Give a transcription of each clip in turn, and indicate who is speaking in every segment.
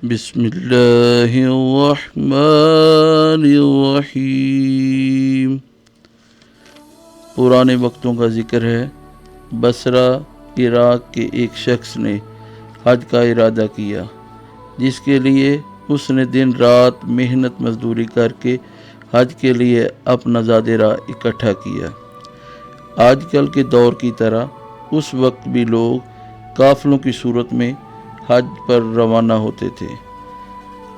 Speaker 1: بسم اللہ الرحمن الرحیم۔ پرانے وقتوں کا ذکر ہے۔ بصرہ عراق کے ایک شخص نے حج کا ارادہ کیا، جس کے لیے اس نے دن رات محنت مزدوری کر کے حج کے لیے اپنا زاد راہ اکٹھا کیا۔ آج کل کے دور کی طرح اس وقت بھی لوگ قافلوں کی صورت میں حج پر روانہ ہوتے تھے۔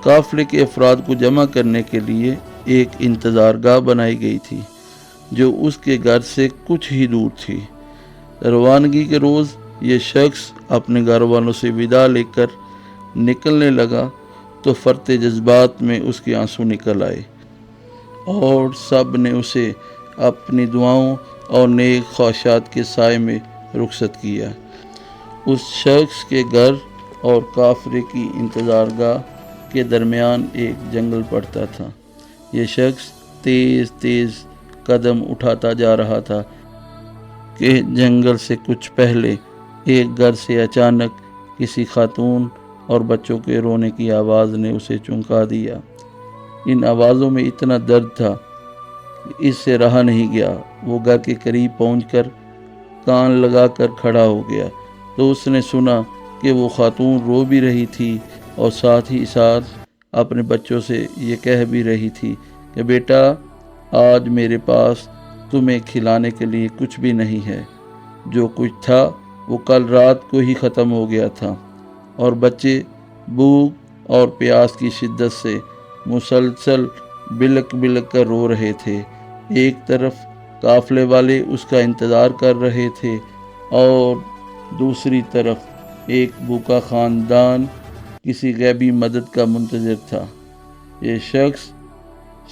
Speaker 1: قافلے کے افراد کو جمع کرنے کے لیے ایک انتظار گاہ بنائی گئی تھی، جو اس کے گھر سے کچھ ہی دور تھی۔ روانگی کے روز یہ شخص اپنے گھر والوں سے وداع لے کر نکلنے لگا تو فرط جذبات میں اس کے آنسو نکل آئے، اور سب نے اسے اپنی دعاؤں اور نیک خواہشات کے سائے میں رخصت کیا۔ اس شخص کے گھر اور قافلے کی انتظار گاہ کے درمیان ایک جنگل پڑتا تھا۔ یہ شخص تیز تیز قدم اٹھاتا جا رہا تھا کہ جنگل سے کچھ پہلے ایک گھر سے اچانک کسی خاتون اور بچوں کے رونے کی آواز نے اسے چونکا دیا۔ ان آوازوں میں اتنا درد تھا کہ اس سے رہا نہیں گیا۔ وہ گھر کے قریب پہنچ کر کان لگا کر کھڑا ہو گیا تو اس نے سنا کہ وہ خاتون رو بھی رہی تھی اور ساتھ ہی ساتھ اپنے بچوں سے یہ کہہ بھی رہی تھی کہ بیٹا، آج میرے پاس تمہیں کھلانے کے لیے کچھ بھی نہیں ہے۔ جو کچھ تھا وہ کل رات کو ہی ختم ہو گیا تھا، اور بچے بھوک اور پیاس کی شدت سے مسلسل بلک بلک کر رو رہے تھے۔ ایک طرف قافلے والے اس کا انتظار کر رہے تھے اور دوسری طرف ایک بھوکا خاندان کسی غیبی مدد کا منتظر تھا۔ یہ شخص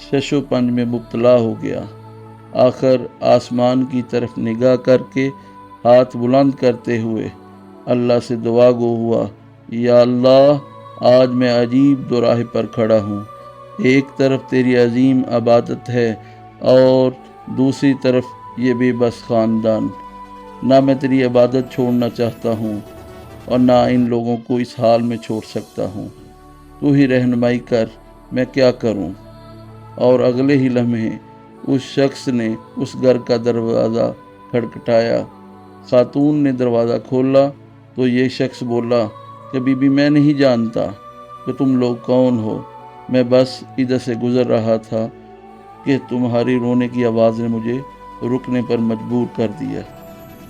Speaker 1: شش و پنج میں مبتلا ہو گیا۔ آخر آسمان کی طرف نگاہ کر کے ہاتھ بلند کرتے ہوئے اللہ سے دعا گو ہوا، یا اللہ، آج میں عجیب دوراہے پر کھڑا ہوں۔ ایک طرف تیری عظیم عبادت ہے اور دوسری طرف یہ بے بس خاندان۔ نہ میں تیری عبادت چھوڑنا چاہتا ہوں اور نہ ان لوگوں کو اس حال میں چھوڑ سکتا ہوں۔ تو ہی رہنمائی کر، میں کیا کروں؟ اور اگلے ہی لمحے اس شخص نے اس گھر کا دروازہ کھٹکھٹایا۔ خاتون نے دروازہ کھولا تو یہ شخص بولا کہ بی بی، میں نہیں جانتا کہ تم لوگ کون ہو۔ میں بس ادھر سے گزر رہا تھا کہ تمہاری رونے کی آواز نے مجھے رکنے پر مجبور کر دیا۔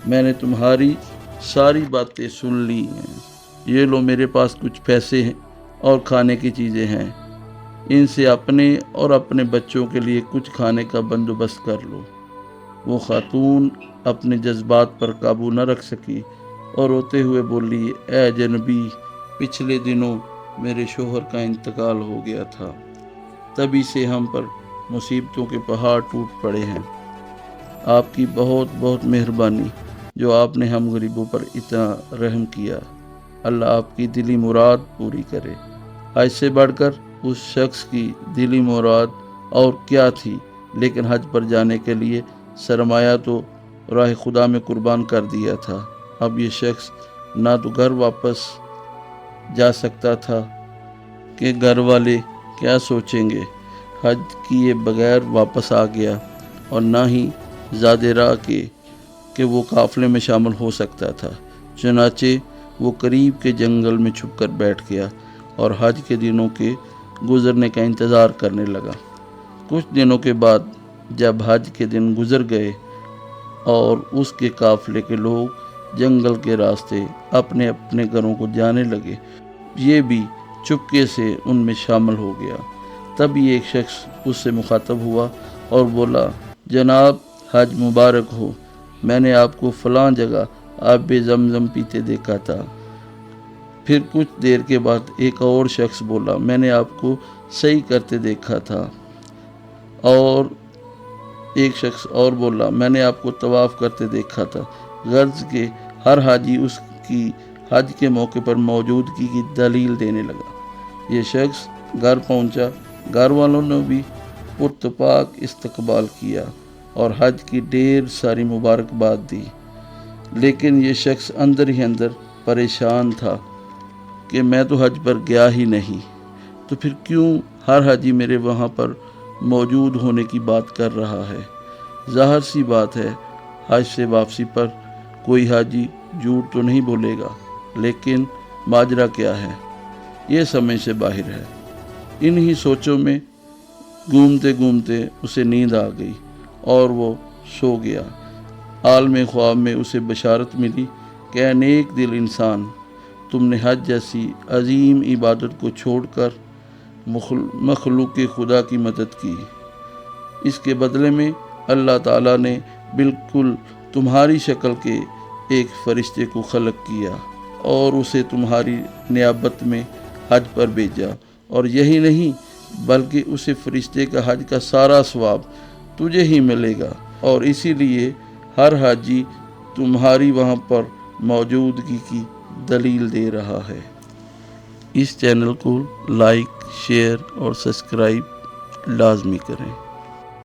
Speaker 1: میں نے تمہاری ساری باتیں سن لی ہیں۔ یہ لو، میرے پاس کچھ پیسے ہیں اور کھانے کی چیزیں ہیں، ان سے اپنے اور اپنے بچوں کے لیے کچھ کھانے کا بندوبست کر لو۔ وہ خاتون اپنے جذبات پر قابو نہ رکھ سکی اور روتے ہوئے بولی، اے جنبی، پچھلے دنوں میرے شوہر کا انتقال ہو گیا تھا، تبھی سے ہم پر مصیبتوں کے پہاڑ ٹوٹ پڑے ہیں۔ آپ کی بہت بہت مہربانی جو آپ نے ہم غریبوں پر اتنا رحم کیا۔ اللہ آپ کی دلی مراد پوری کرے۔ حج سے بڑھ کر اس شخص کی دلی مراد اور کیا تھی، لیکن حج پر جانے کے لیے سرمایہ تو راہ خدا میں قربان کر دیا تھا۔ اب یہ شخص نہ تو گھر واپس جا سکتا تھا کہ گھر والے کیا سوچیں گے، حج کیے بغیر واپس آ گیا، اور نہ ہی زاد راہ کہ وہ قافلے میں شامل ہو سکتا تھا۔ چنانچہ وہ قریب کے جنگل میں چھپ کر بیٹھ گیا اور حج کے دنوں کے گزرنے کا انتظار کرنے لگا۔ کچھ دنوں کے بعد جب حج کے دن گزر گئے اور اس کے قافلے کے لوگ جنگل کے راستے اپنے اپنے گھروں کو جانے لگے، یہ بھی چپکے سے ان میں شامل ہو گیا۔ تب ایک شخص اس سے مخاطب ہوا اور بولا، جناب، حج مبارک ہو، میں نے آپ کو فلاں جگہ آب زمزم پیتے دیکھا تھا۔ پھر کچھ دیر کے بعد ایک اور شخص بولا، میں نے آپ کو صحیح کرتے دیکھا تھا۔ اور ایک شخص اور بولا، میں نے آپ کو طواف کرتے دیکھا تھا۔ غرض کہ ہر حاجی اس کی حج کے موقع پر موجودگی کی دلیل دینے لگا۔ یہ شخص گھر پہنچا، گھر والوں نے بھی پرتپاک استقبال کیا اور حج کی ڈھیر ساری مبارکباد دی، لیکن یہ شخص اندر ہی اندر پریشان تھا کہ میں تو حج پر گیا ہی نہیں، تو پھر کیوں ہر حاجی میرے وہاں پر موجود ہونے کی بات کر رہا ہے؟ ظاہر سی بات ہے حج سے واپسی پر کوئی حاجی جھوٹ تو نہیں بولے گا، لیکن ماجرا کیا ہے یہ سمجھ سے باہر ہے۔ انہی سوچوں میں گھومتے گھومتے اسے نیند آ گئی اور وہ سو گیا۔ عالم خواب میں اسے بشارت ملی کہ اے نیک دل انسان، تم نے حج جیسی عظیم عبادت کو چھوڑ کر مخلوق خدا کی مدد کی۔ اس کے بدلے میں اللہ تعالیٰ نے بالکل تمہاری شکل کے ایک فرشتے کو خلق کیا اور اسے تمہاری نیابت میں حج پر بھیجا، اور یہی نہیں بلکہ اسے فرشتے کا حج کا سارا ثواب تجھے ہی ملے گا، اور اسی لیے ہر حاجی تمہاری وہاں پر موجودگی کی دلیل دے رہا ہے۔ اس چینل کو لائک، شیئر اور سبسکرائب لازمی کریں۔